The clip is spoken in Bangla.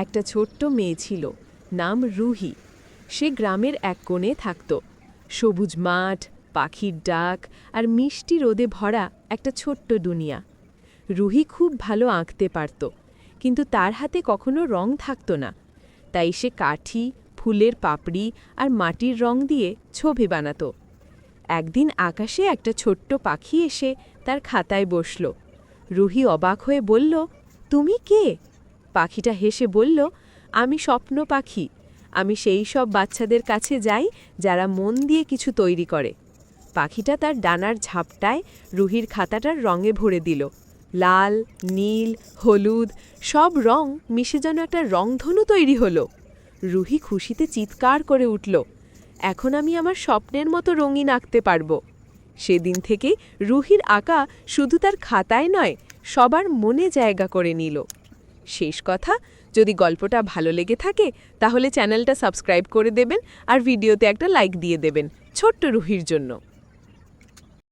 একটা ছোট্ট মেয়ে ছিল, নাম রুহি। সে গ্রামের এক কোণে থাকত। সবুজ মাঠ, পাখির ডাক আর মিষ্টি রোদে ভরা একটা ছোট্ট দুনিয়া। রুহি খুব ভালো আঁকতে পারত, কিন্তু তার হাতে কখনো রং থাকত না। তাই সে কাঠি, ফুলের পাপড়ি আর মাটির রং দিয়ে ছবি বানাত। একদিন আকাশে একটা ছোট্ট পাখি এসে তার খাতায় বসল। রুহি অবাক হয়ে বলল, তুমি কে? পাখিটা হেসে বলল, আমি স্বপ্ন পাখি। আমি সেই সব বাচ্চাদের কাছে যাই যারা মন দিয়ে কিছু তৈরি করে। পাখিটা তার ডানার ঝাপটায় রুহির খাতাটার রঙে ভরে দিল। লাল, নীল, হলুদ সব রং মিশে যেন একটা রংধনু তৈরি হলো। রুহি খুশিতে চিৎকার করে উঠল, এখন আমি আমার স্বপ্নের মতো রঙিন আঁকতে পারবো। সেদিন থেকে রুহির আঁকা শুধু তার খাতায় নয়, সবার মনে জায়গা করে নিল। শেষ কথা, যদি গল্পটা ভালো লেগে থাকে তাহলে চ্যানেলটা সাবস্ক্রাইব করে দেবেন আর ভিডিওতে একটা লাইক দিয়ে দেবেন, ছোট্ট রুহির জন্য।